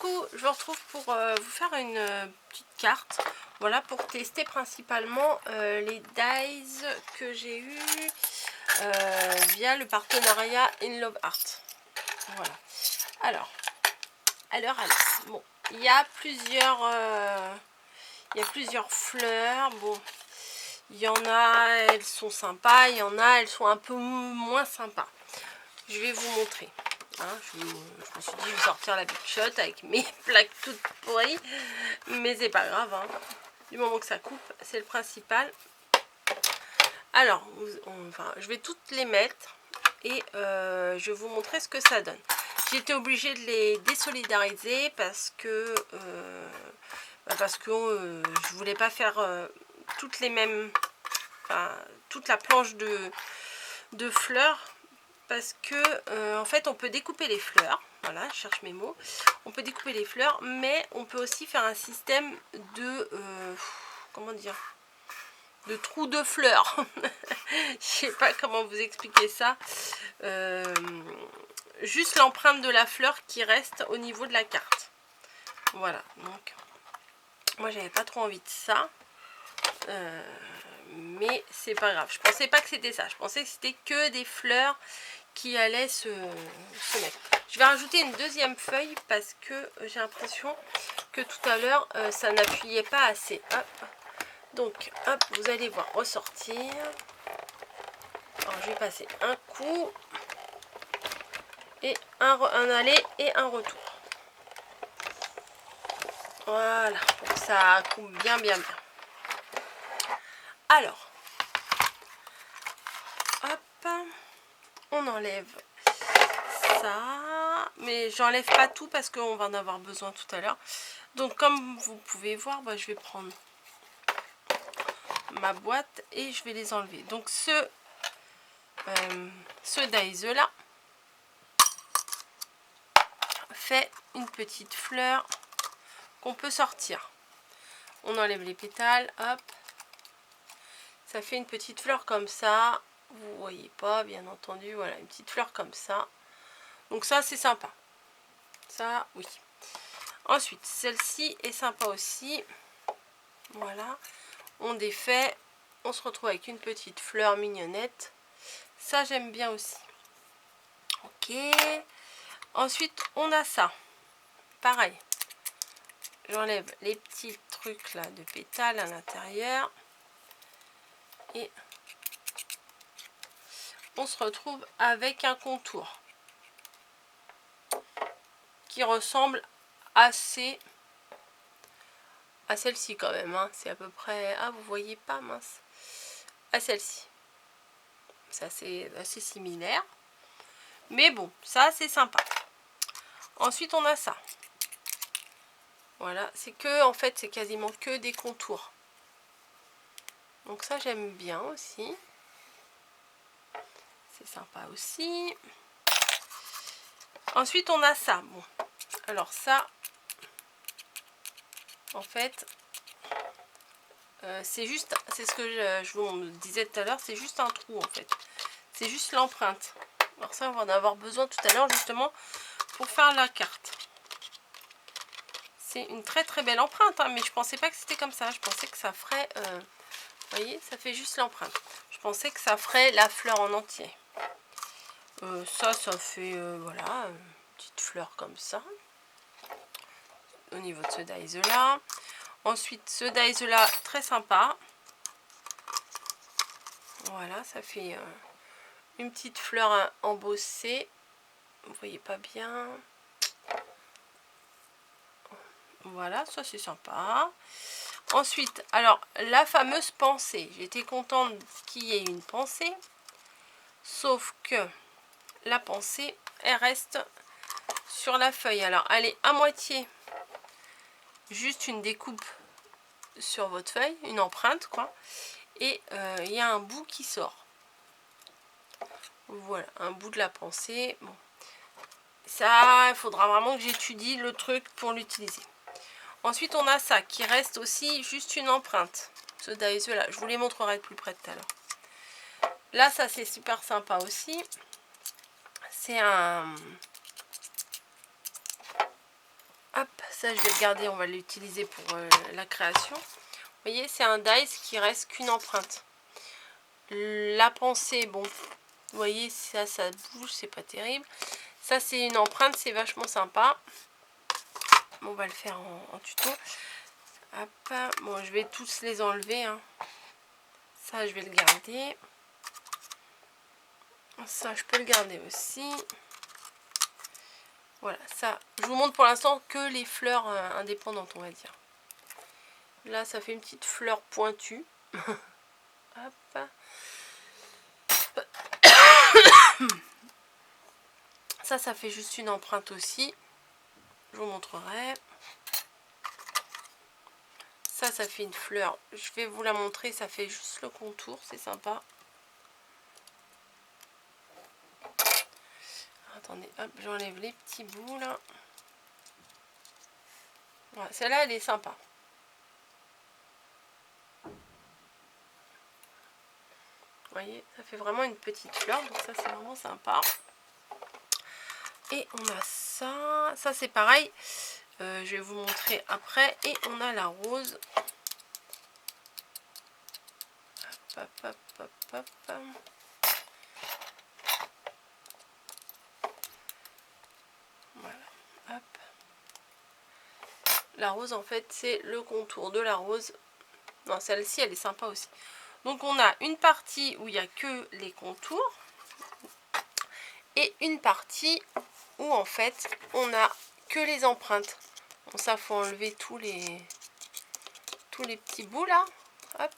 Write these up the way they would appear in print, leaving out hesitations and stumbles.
coup, je vous retrouve pour vous faire une petite carte. Voilà, pour tester principalement les dies que j'ai eu via le partenariat In Love Art. Voilà. Alors, bon, il y a plusieurs fleurs. Bon, il y en a, elles sont sympas, il y en a, elles sont un peu moins sympas. Je vais vous montrer. Hein, je me suis dit, je vais sortir la Big Shot avec mes plaques toutes pourries. Mais c'est pas grave. Hein. Du moment que ça coupe, c'est le principal. Alors, je vais toutes les mettre. Et je vais vous montrer ce que ça donne. J'ai été obligée de les désolidariser parce que je voulais pas faire toutes les mêmes, toute la planche de fleurs, parce que en fait on peut découper les fleurs. Voilà, je cherche mes mots. On peut découper les fleurs, mais on peut aussi faire un système de comment dire, de trous de fleurs. Je sais pas comment vous expliquer ça. Juste l'empreinte de la fleur qui reste au niveau de la carte. Voilà, donc moi j'avais pas trop envie de ça. Mais c'est pas grave. Je pensais pas que c'était ça. Je pensais que c'était que des fleurs qui allaient se mettre. Je vais rajouter une deuxième feuille parce que j'ai l'impression que tout à l'heure ça n'appuyait pas assez. Hop. Donc hop, vous allez voir ressortir. Alors je vais passer un coup et un aller et un retour. Voilà, donc ça coupe bien. Alors, hop, on enlève ça, mais j'enlève pas tout parce qu'on va en avoir besoin tout à l'heure. Donc comme vous pouvez voir, je vais prendre ma boîte et je vais les enlever. Donc ce dies là fait une petite fleur qu'on peut sortir. On enlève les pétales, hop. Ça fait une petite fleur comme ça. Vous voyez pas, bien entendu. Voilà, une petite fleur comme ça. Donc ça, c'est sympa. Ça, oui. Ensuite, celle-ci est sympa aussi. Voilà. On défait. On se retrouve avec une petite fleur mignonnette. Ça, j'aime bien aussi. Ok. Ensuite, on a ça. Pareil. J'enlève les petits trucs là de pétales à l'intérieur. Et on se retrouve avec un contour qui ressemble assez à celle-ci quand même. Hein. C'est à peu près... Ah, vous voyez pas, mince. À celle-ci. Ça, c'est assez similaire. Mais bon, ça, c'est sympa. Ensuite, on a ça. Voilà, c'est que, en fait, c'est quasiment que des contours. Donc ça, j'aime bien aussi. C'est sympa aussi. Ensuite, on a ça. Bon, alors ça, en fait, c'est juste, c'est ce que je vous disais tout à l'heure, c'est juste un trou, en fait. C'est juste l'empreinte. Alors ça, on va en avoir besoin tout à l'heure, justement, pour faire la carte. C'est une très très belle empreinte, hein, mais je pensais pas que c'était comme ça. Je pensais que ça ferait... vous voyez, ça fait juste l'empreinte. Je pensais que ça ferait la fleur en entier. Ça fait, voilà, une petite fleur comme ça. Au niveau de ce dies là. Ensuite, ce dies là, très sympa. Voilà, ça fait une petite fleur embossée. Vous voyez pas bien. Voilà, ça c'est sympa. Ensuite, alors, la fameuse pensée. J'étais contente qu'il y ait une pensée. Sauf que la pensée, elle reste sur la feuille. Alors, elle est à moitié juste une découpe sur votre feuille, une empreinte, quoi. Et il y a un bout qui sort. Voilà, un bout de la pensée. Bon. Ça, il faudra vraiment que j'étudie le truc pour l'utiliser. Ensuite, on a ça qui reste aussi juste une empreinte. Ce dies là, je vous les montrerai de plus près tout à l'heure. Là, ça c'est super sympa aussi. C'est un... Hop. Ça, je vais le garder, on va l'utiliser pour la création. Vous voyez, c'est un dice qui reste qu'une empreinte. La pensée, bon, vous voyez, ça bouge, c'est pas terrible. Ça, c'est une empreinte, c'est vachement sympa. Bon, on va le faire en tuto. Hop. Bon, je vais tous les enlever. Hein. Ça, je vais le garder. Ça, je peux le garder aussi. Voilà, ça, je vous montre pour l'instant que les fleurs indépendantes, on va dire. Là, ça fait une petite fleur pointue. Hop. Ça fait juste une empreinte aussi. Je vous montrerai. Ça fait une fleur. Je vais vous la montrer. Ça fait juste le contour. C'est sympa. Attendez, hop, j'enlève les petits bouts là. Voilà, celle-là, elle est sympa. Vous voyez, ça fait vraiment une petite fleur. Donc ça, c'est vraiment sympa. Et on a ça. Ça, c'est pareil. Je vais vous montrer après. Et on a la rose. Hop, hop, hop, hop, hop. Voilà. Hop. La rose, en fait, c'est le contour de la rose. Non, celle-ci, elle est sympa aussi. Donc, on a une partie où il n'y a que les contours. Et une partie où, en fait, on a que les empreintes. Bon, ça, faut enlever tous les petits bouts, là. Hop.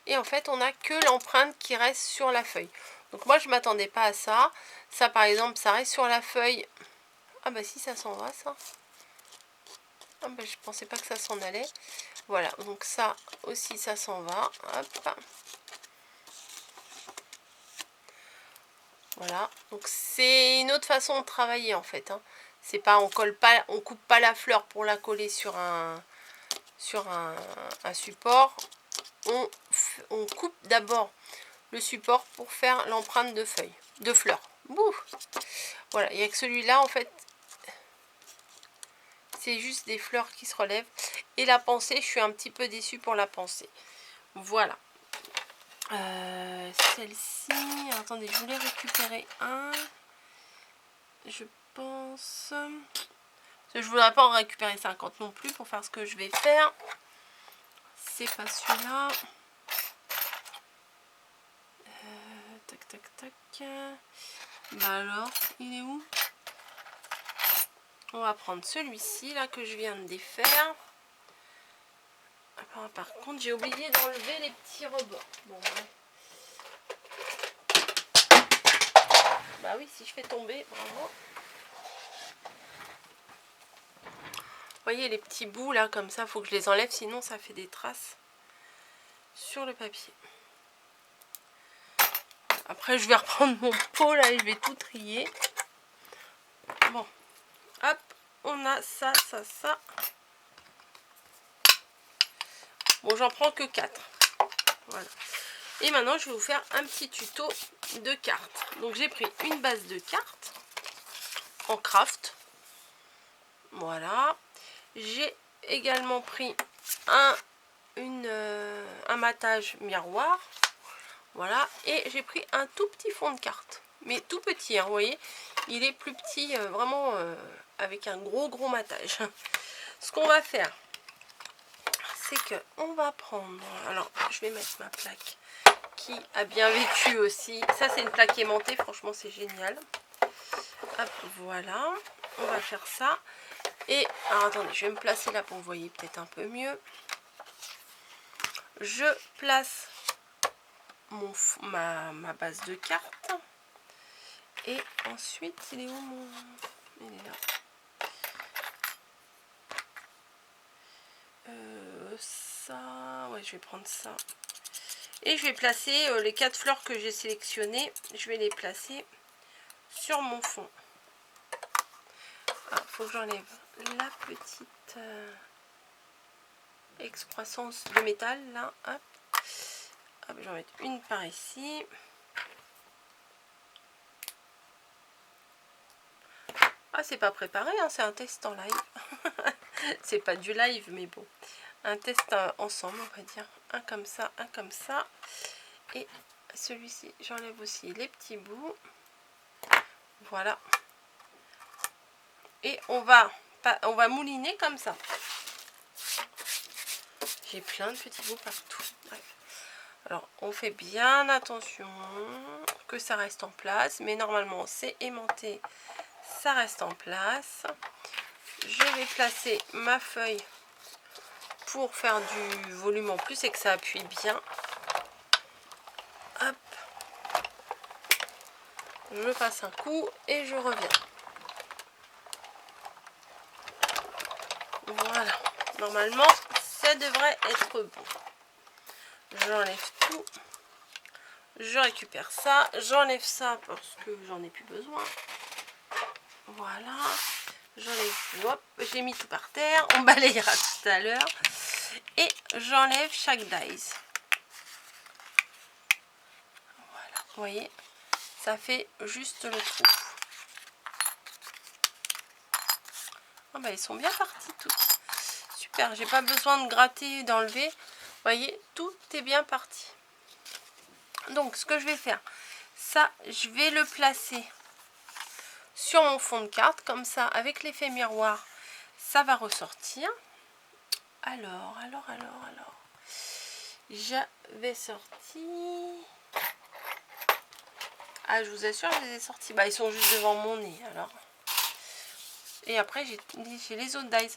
Et en fait, on a que l'empreinte qui reste sur la feuille. Donc, moi, je ne m'attendais pas à ça. Ça, par exemple, ça reste sur la feuille. Ah, bah si, ça s'en va, ça. Ah ben, je pensais pas que ça s'en allait. Voilà, donc ça aussi, ça s'en va. Hop. Voilà, donc c'est une autre façon de travailler en fait. Hein. C'est pas, on colle pas, on coupe pas la fleur pour la coller sur un support. On coupe d'abord le support pour faire l'empreinte de feuille, de fleurs. Bouh. Voilà, et avec celui-là en fait, c'est juste des fleurs qui se relèvent. Et la pensée, je suis un petit peu déçue pour la pensée. Voilà. Celle-ci, attendez, je voulais récupérer un. Je pense. Je ne voudrais pas en récupérer 50 non plus pour faire ce que je vais faire. C'est pas celui-là. Tac, tac, tac. Bah alors, il est où? On va prendre celui-ci là que je viens de défaire. Par contre, j'ai oublié d'enlever les petits rebords. Bon, ouais. Bah oui, si je fais tomber, bravo. Vous voyez les petits bouts là comme ça, faut que je les enlève, sinon ça fait des traces sur le papier. Après, je vais reprendre mon pot là et je vais tout trier. Bon, hop, on a ça, ça, ça. Bon, j'en prends que 4. Voilà. Et maintenant, je vais vous faire un petit tuto de cartes. Donc, j'ai pris une base de cartes en craft. Voilà. J'ai également pris un matage miroir. Voilà. Et j'ai pris un tout petit fond de carte. Mais tout petit, hein, vous voyez. Il est plus petit, vraiment avec un gros matage. Ce qu'on va faire, c'est que on va prendre... Alors, je vais mettre ma plaque qui a bien vécu aussi. Ça, c'est une plaque aimantée. Franchement, c'est génial. Hop, voilà. On va faire ça. Et, alors attendez, je vais me placer là pour que vous voyez peut-être un peu mieux. Je place ma base de cartes. Et ensuite, il est où mon... Il est là. Ça... Ouais, je vais prendre ça. Et je vais placer les 4 fleurs que j'ai sélectionnées. Je vais les placer sur mon fond. Il faut que j'enlève la petite excroissance de métal là. Hop. Hop, je vais en mettre une par ici. Ah, c'est pas préparé, hein, c'est un test en live. C'est pas du live, mais bon. Un test ensemble, on va dire. Un comme ça, un comme ça. Et celui-ci, j'enlève aussi les petits bouts. Voilà. Et on va mouliner comme ça. J'ai plein de petits bouts partout. Bref. Alors, on fait bien attention que ça reste en place. Mais normalement, c'est aimanté. Ça reste en place. Je vais placer ma feuille pour faire du volume en plus et que ça appuie bien. Hop. Je passe un coup et je reviens. Voilà. Normalement, ça devrait être bon. J'enlève tout. Je récupère ça. J'enlève ça parce que j'en ai plus besoin. Voilà. J'enlève. Hop, j'ai mis tout par terre. On balayera tout à l'heure. Et j'enlève chaque dies. Voilà. Vous voyez, ça fait juste le trou. Ah bah, ils sont bien partis tous. Super, j'ai pas besoin de gratter, d'enlever. Vous voyez, tout est bien parti. Donc, ce que je vais faire, ça, je vais le placer sur mon fond de carte. Comme ça, avec l'effet miroir, ça va ressortir. Alors. J'avais sorti... Ah, je vous assure, je les ai sortis. Bah, ils sont juste devant mon nez, alors. Et après, j'ai les autres dies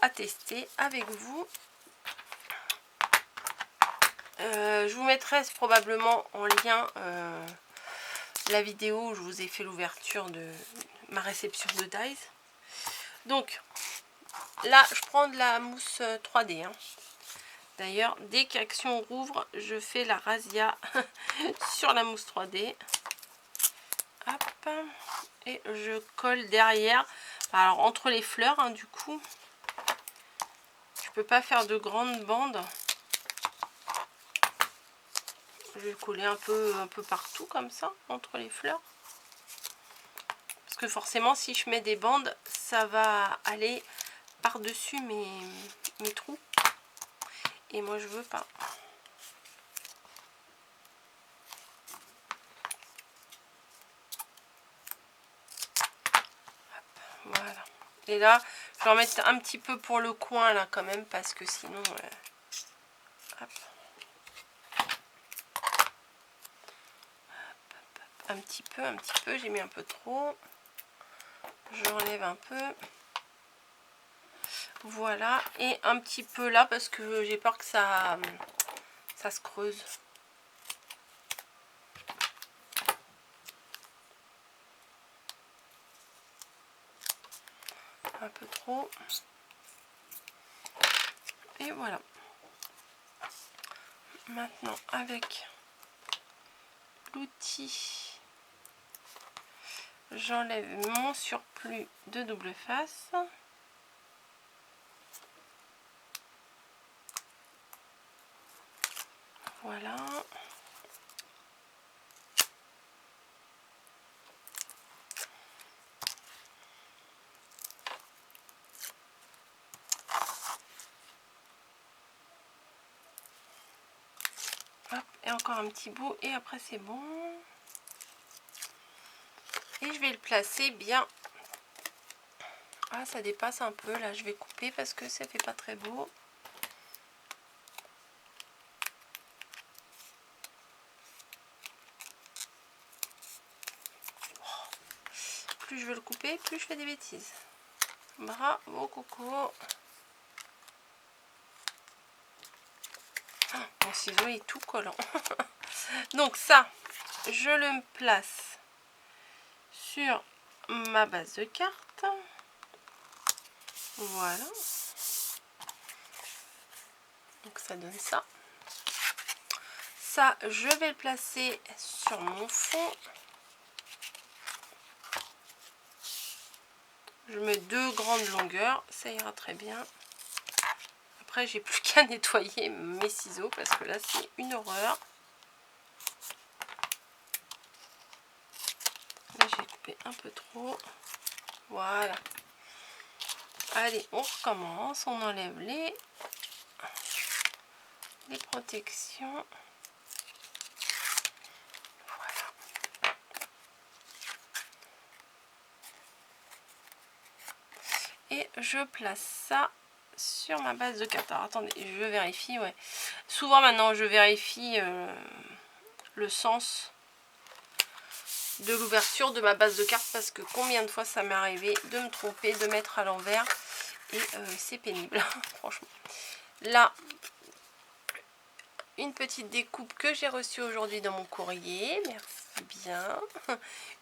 à tester avec vous. Je vous mettrai probablement en lien la vidéo où je vous ai fait l'ouverture de ma réception de dies. Donc, là, je prends de la mousse 3D. Hein. D'ailleurs, dès qu'Action rouvre, je fais la razzia sur la mousse 3D. Hop. Et je colle derrière. Alors, entre les fleurs, hein, du coup, je peux pas faire de grandes bandes. Je vais coller un peu partout, comme ça, entre les fleurs. Parce que forcément, si je mets des bandes, ça va aller par-dessus mes trous. Et moi, je veux pas. Voilà. Et là, je vais en mettre un petit peu pour le coin, là, quand même, parce que sinon... hop. Un petit peu. J'ai mis un peu trop. J'enlève un peu. Voilà. Et un petit peu là, parce que j'ai peur que ça se creuse. Un peu trop. Et voilà. Maintenant, avec l'outil, j'enlève mon surplus de double face. Voilà. Hop, et encore un petit bout et après c'est bon. Et je vais le placer bien. Ah, ça dépasse un peu. Là, je vais couper parce que ça fait pas très beau. Plus je veux le couper, plus je fais des bêtises. Bravo, coco. Oh, mon ciseau est tout collant. Donc ça, je le place sur ma base de carte. Voilà. Donc ça donne ça. Ça, je vais le placer sur mon fond. Je mets 2 grandes longueurs, ça ira très bien. Après, j'ai plus qu'à nettoyer mes ciseaux parce que là, c'est une horreur. Là, j'ai coupé un peu trop. Voilà. Allez, on recommence. On enlève les protections. Voilà. Et je place ça sur ma base de carte. Alors attendez, je vérifie. Ouais. Souvent maintenant, je vérifie le sens de l'ouverture de ma base de carte parce que combien de fois ça m'est arrivé de me tromper, de mettre à l'envers et c'est pénible franchement. Là, une petite découpe que j'ai reçue aujourd'hui dans mon courrier, merci bien.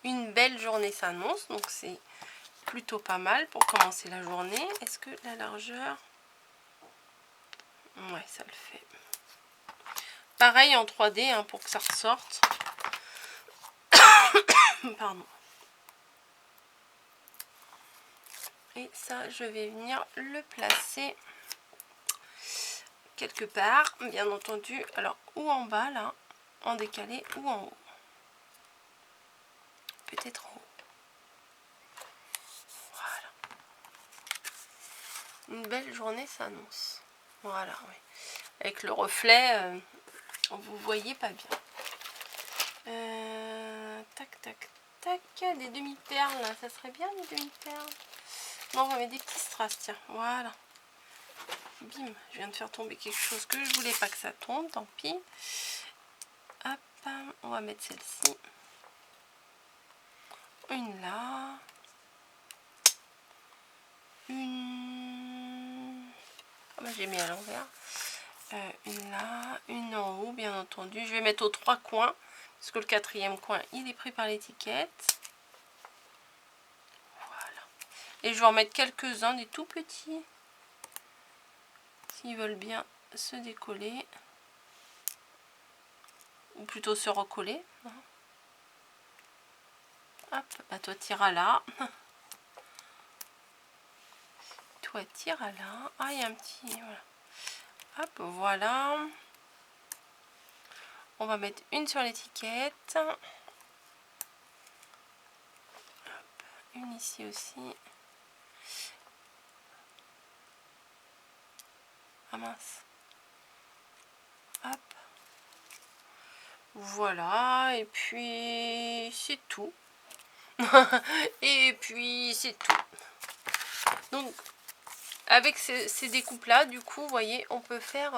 Une belle journée s'annonce, donc c'est plutôt pas mal pour commencer la journée. Est-ce que la largeur, ouais, ça le fait. Pareil en 3D hein, pour que ça ressorte. Pardon. Et ça, je vais venir le placer quelque part, bien entendu. Alors, ou en bas, là, en décalé, ou en haut. Peut-être en haut. Voilà. Une belle journée s'annonce. Voilà, oui. Avec le reflet, vous voyez pas bien. Tac, tac, tac. Des demi-perles, là. Ça serait bien, des demi-perles. Non, on va mettre des petits strass, tiens. Voilà. Bim, je viens de faire tomber quelque chose que je voulais pas que ça tombe, tant pis. Hop, on va mettre celle-ci. Une là. Une... Ah bah, j'ai mis à l'envers. Une là, une en haut, bien entendu. Je vais mettre aux 3 coins, parce que le 4e coin, il est pris par l'étiquette. Voilà. Et je vais en mettre quelques-uns, des tout petits. S'ils veulent bien se décoller. Ou plutôt se recoller. Hop, bah toi t'iras là. Toi t'iras là. Ah, il y a un petit... Voilà. Hop, voilà. On va mettre une sur l'étiquette. Une ici aussi. Ah mince. Hop. Voilà. Et puis c'est tout. Et puis c'est tout. Donc avec ces découpes là, du coup, vous voyez, on peut faire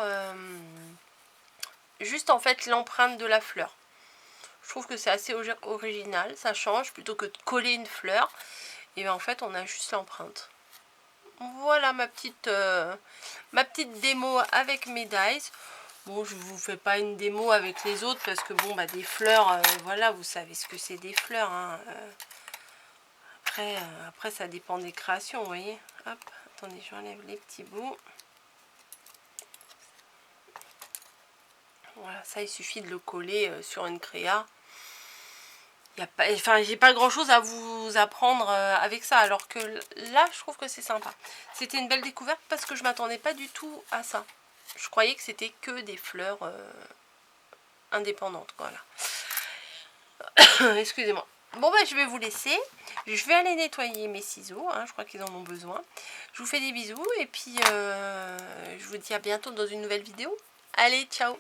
juste en fait l'empreinte de la fleur. Je trouve que c'est assez original, ça change plutôt que de coller une fleur. Et bien en fait on a juste l'empreinte. Voilà ma petite démo avec mes dies. Bon, je vous fais pas une démo avec les autres parce que bon, bah des fleurs, voilà, vous savez ce que c'est des fleurs. Hein. Après ça dépend des créations, vous voyez. Hop, attendez, j'enlève les petits bouts. Voilà, ça il suffit de le coller sur une créa. Enfin, j'ai pas grand chose à vous apprendre avec ça, alors que là je trouve que c'est sympa. C'était une belle découverte parce que je m'attendais pas du tout à ça. Je croyais que c'était que des fleurs indépendantes, voilà. Excusez-moi. Bon bah je vais vous laisser, je vais aller nettoyer mes ciseaux, hein, je crois qu'ils en ont besoin. Je vous fais des bisous et puis je vous dis à bientôt dans une nouvelle vidéo. Allez, ciao!